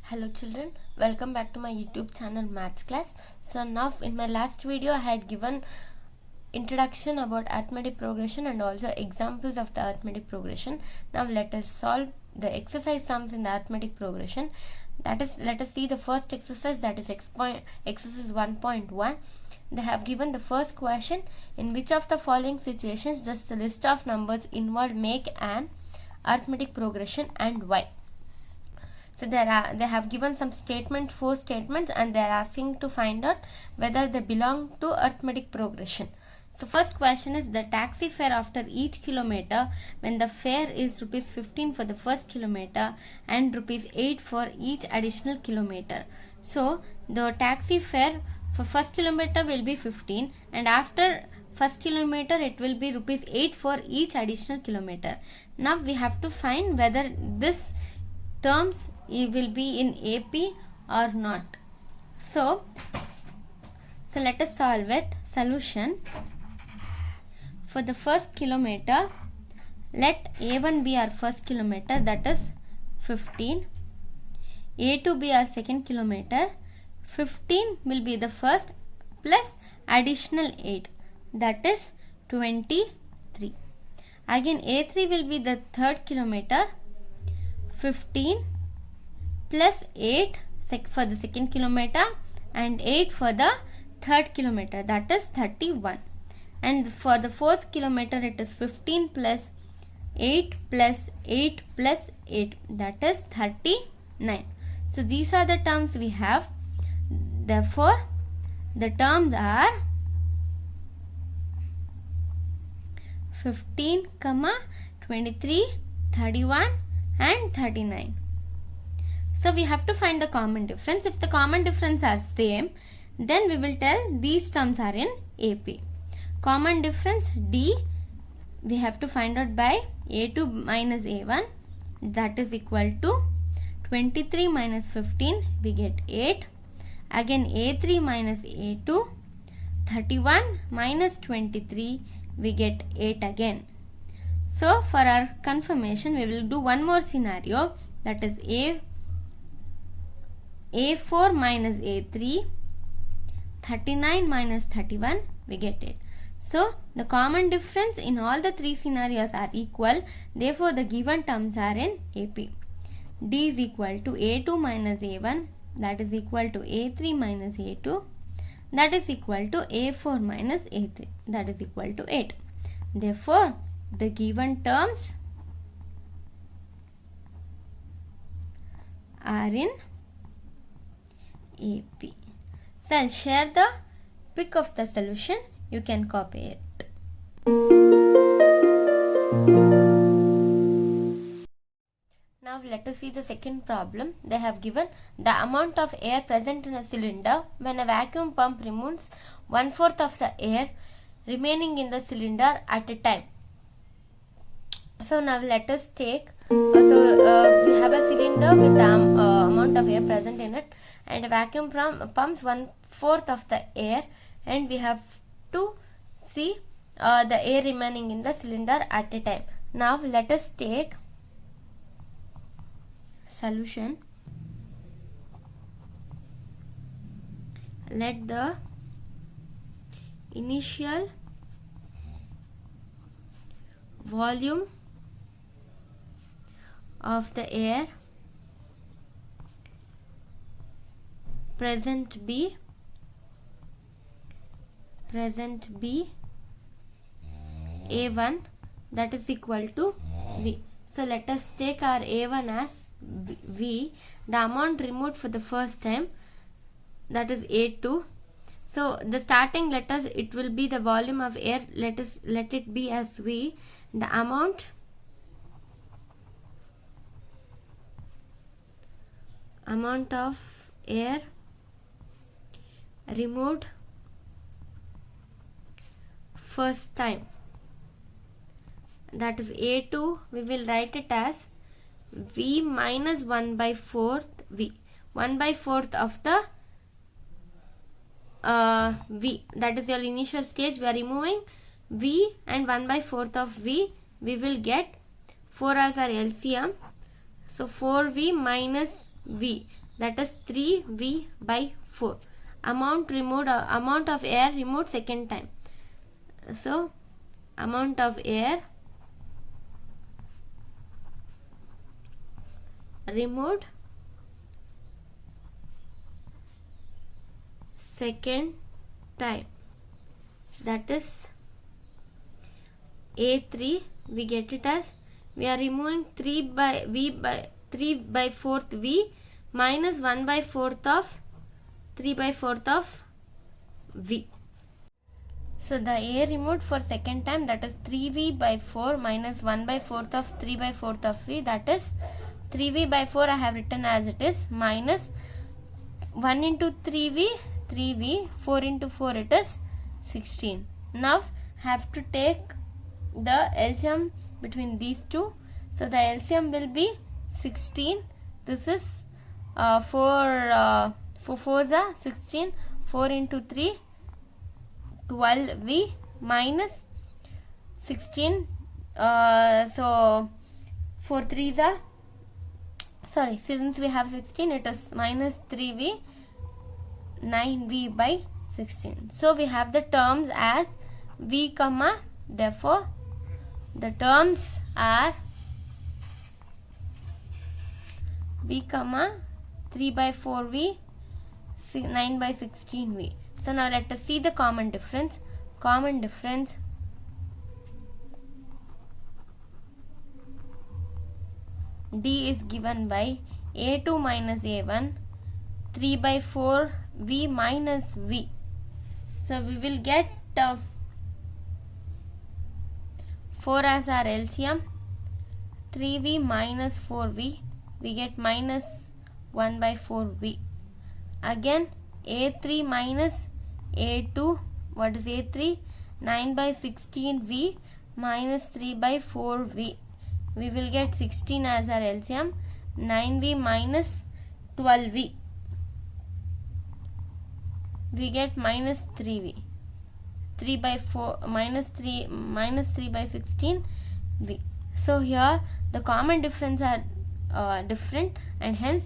Hello children, welcome back to my YouTube channel Maths Class. So now in my last video I had given introduction about arithmetic progression and also examples of the arithmetic progression. Now let us solve the exercise sums in the arithmetic progression. That is, let us see the first exercise, that is exercise 1.1. They have given the first question: in which of the following situations does the list of numbers involved make an arithmetic progression and why? So they have given some statement, 4 statements, and they are asking to find out whether they belong to arithmetic progression. So first question is the taxi fare after each kilometer when the fare is rupees 15 for the first kilometer and rupees 8 for each additional kilometer. So the taxi fare for first kilometer will be 15 and after first kilometer it will be rupees 8 for each additional kilometer. Now we have to find whether this terms will be in AP or not. So let us solve it. Solution: for the first kilometer, let A1 be our first kilometer, that is 15. A2 be our second kilometer. 15 will be the first plus additional 8, that is 23. Again A3 will be the third kilometer. 15 plus 8 for the second kilometer and 8 for the third kilometer, that is 31. And for the fourth kilometer it is 15 plus 8 plus 8 plus 8, that is 39. So these are the terms we have. Therefore the terms are 15, 23, 31 and 39. So we have to find the common difference. If the common difference are same, then we will tell these terms are in AP. Common difference D we have to find out by A2 minus A1, that is equal to 23 minus 15, we get 8. Again A3 minus A2, 31 minus 23, we get 8 again. So for our confirmation we will do one more scenario, that is A4 minus A3, 39 minus 31, we get 8. So the common difference in all the 3 scenarios are equal, therefore the given terms are in AP. D is equal to A2 minus A1, that is equal to A3 minus A2, that is equal to A4 minus A3, that is equal to 8. Therefore the given terms are in AP. So I'll share the pic of the solution. You can copy it. Now let us see the second problem. They have given the amount of air present in a cylinder when a vacuum pump removes 1/4 of the air remaining in the cylinder at a time. So now let us take, we have a cylinder with the amount of air present in it, and a vacuum pumps 1/4 of the air, and we have to see the air remaining in the cylinder at a time. Now let us take solution. Let the initial volume of the air present be A1, that is equal to V. So let us take our A1 as V, the amount removed for the first time, that is A2. So the starting letters, it will be the volume of air, let it be as V. The amount of air removed first time, that is A2, we will write it as V minus 1/4 V. 1/4 of the V, that is your initial stage. We are removing V and 1/4 of V, we will get 4 as our LCM. So 4v minus v, that is 3v by 4. Amount of air removed second time. So amount of air removed second time, that is A3. We get it as, we are removing 3 by 4th v minus 1 by 4th of 3 by 4th of v. So the air removed for second time, that is 3v by 4 minus 1 by 4th of 3 by 4th of v, that is 3v by 4 I have written as it is, minus 1 into 3v, 3v, 4 into 4 it is 16. Now have to take the LCM between these two. So the LCM will be 16. This is 4 4s are 16. 4 into 3, 12v minus 16. So 4 3s are, sorry, since we have 16, it is minus 3v, 9v by 16. So we have the terms as v comma, therefore the terms are v comma 3 by 4v, 9 by 16v. So now let us see the common difference. Common difference, D is given by A2 minus A1, 3 by 4 v minus v. So we will get 4 as our LCM, 3v minus 4v, we get minus 1 by 4v. Again A3 minus A2, what is A3? 9 by 16v minus 3 by 4v. We will get 16 as our LCM, 9v minus 12v. We get minus 3v. 3 by 4 minus 3 by 16v. So here the common difference are different, and hence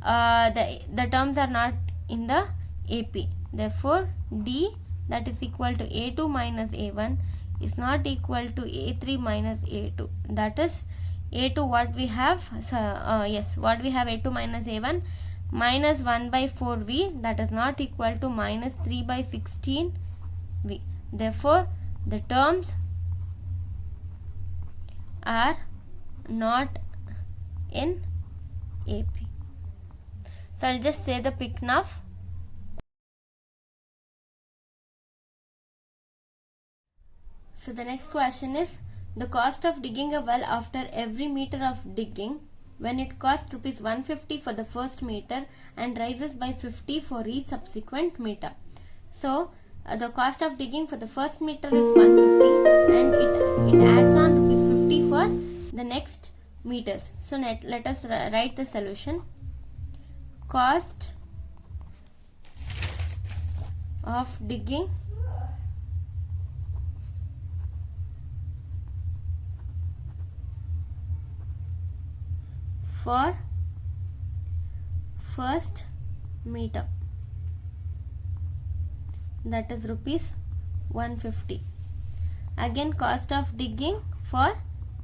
the terms are not in the AP. Therefore D, that is equal to A2 minus A1, is not equal to A3 minus A2. That is A2 what we have, what we have, A2 minus A1 minus 1 by 4v, that is not equal to minus 3 by 16v. Therefore the terms are not in AP. So I'll just say the pick now. So the next question is, the cost of digging a well after every meter of digging, when it costs rupees 150 for the first meter and rises by 50 for each subsequent meter. So the cost of digging for the first meter is 150 and it adds on rupees 50 for the next meters. So let us write the solution. Cost of digging for first meter, that is rupees 150. Again cost of digging for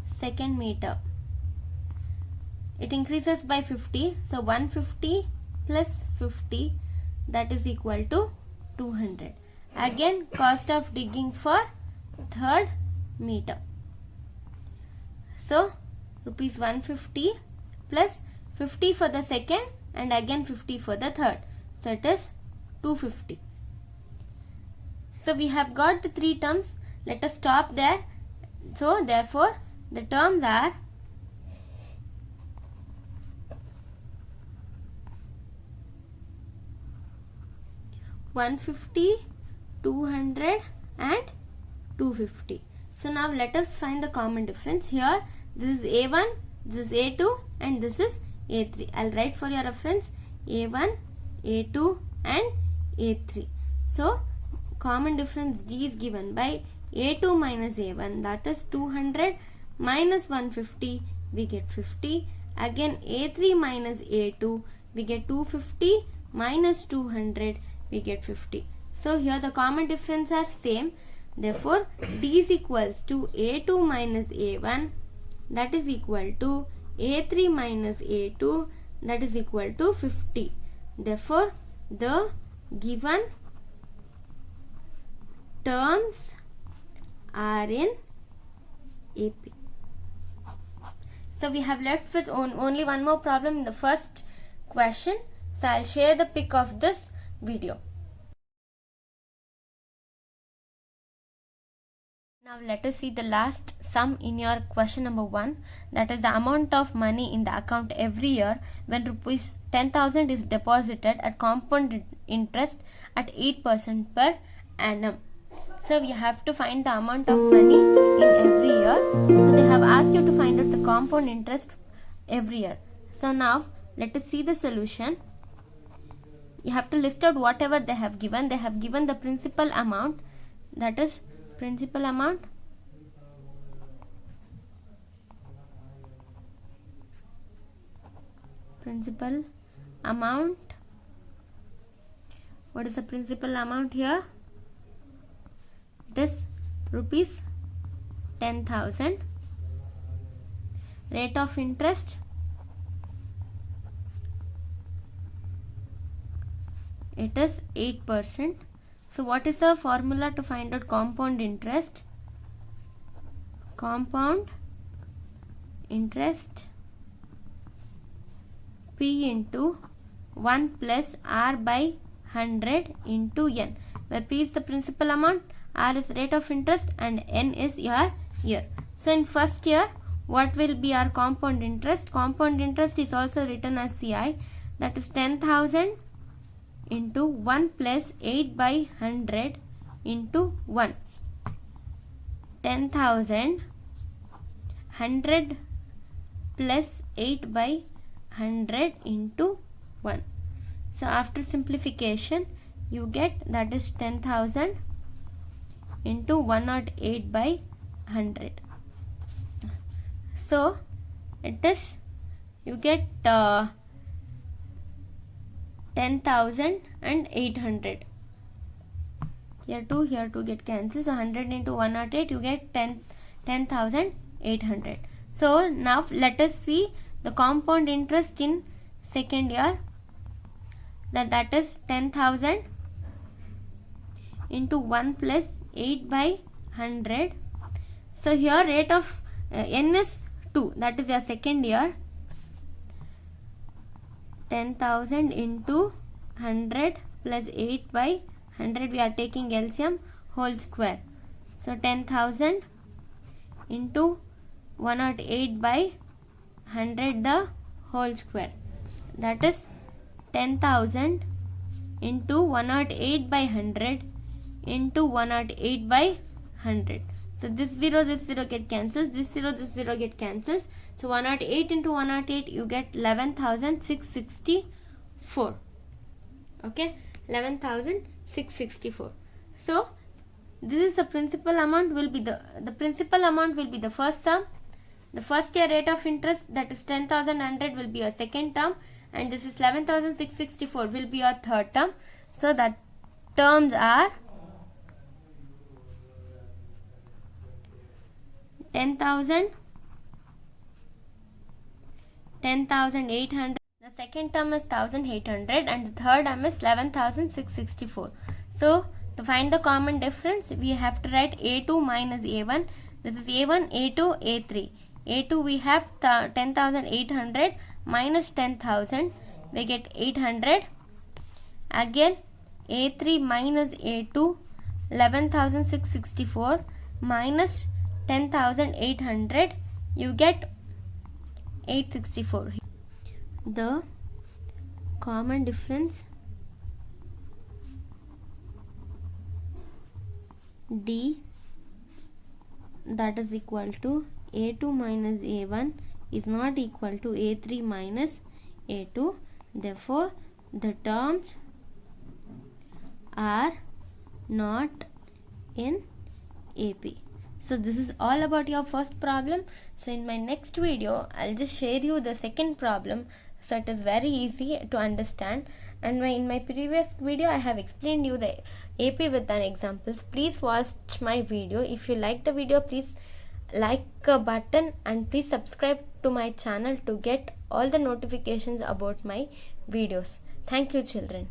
second meter, it increases by 50, so 150 plus 50, that is equal to 200. Again cost of digging for third meter, so rupees 150 plus 50 for the second and again 50 for the third, so it is 250. So we have got the three terms. Let us stop there. So therefore the terms are $150, $200 and $250. So now let us find the common difference. Here this is A1, this is A2 and this is A3. I'll write for your reference A1, A2 and A3. So common difference D is given by A2 minus A1, that is 200 minus 150, we get 50. Again A3 minus A2, we get 250 minus 200, we get 50. So here the common difference are same. Therefore D is equals to A2 minus A1, that is equal to A3 minus A2, that is equal to 50. Therefore the given terms are in AP. So we have left with only one more problem in the first question. So I'll share the pic of this video. Now let us see the last sum in your question number 1, that is the amount of money in the account every year when rupees 10,000 is deposited at compound interest at 8% per annum. So we have to find the amount of money in every year. So they have asked you to find out the compound interest every year. So now let us see the solution. You have to list out whatever they have given. They have given the principal amount, that is principal amount, what is the principal amount here? It is rupees 10,000. Rate of interest, it is 8%. So what is the formula to find out compound interest? Compound interest P into 1 plus R by 100 into N, where P is the principal amount, R is rate of interest, and N is your year. So in first year, what will be our compound interest? Compound interest is also written as CI, that is 10,000 into 1 plus 8 by 100 into 1. 10,000, 100 plus 8 by 100 into 1. So after simplification, you get that is 10,000 into 108 by 100. So it is, you get 10,800. Here 2 get cancelled. So 100 into 108, you get 10,800. So now let us see the compound interest in second year. That is 10,000 into 1 plus 8 by 100. So here rate of N is 2, that is your second year. 10,000 into 100 plus 8 by 100, we are taking LCM, whole square. So 10,000 into 108 by 100 the whole square, that is 10,000 into 108 by 100 into 108 by 100. So this 0 get cancelled, this 0 get cancelled. So 108 into 108, you get 11,664. Okay, 11,664. So this is the principal amount will be the principal amount will be the first term. The first year rate of interest, that is 10,100, will be your second term, and this is 11,664 will be your third term. So that terms are 10,000, 10,800. The second term is 1,800 and the third term is 11,664. So to find the common difference, we have to write A2 minus A1. This is A1, A2, A3. A2 we have 10,800 minus 10,000, we get 800. Again A3 minus A2, 11,664 minus 10,800, you get 864. The common difference D, that is equal to A2 minus A1 is not equal to A3 minus A2. Therefore the terms are not in AP. So this is all about your first problem. So in my next video I'll just share you the second problem, so it is very easy to understand. And in my previous video I have explained you the AP with an examples. Please watch my video. If you like the video, please like a button and please subscribe to my channel to get all the notifications about my videos. Thank you, children.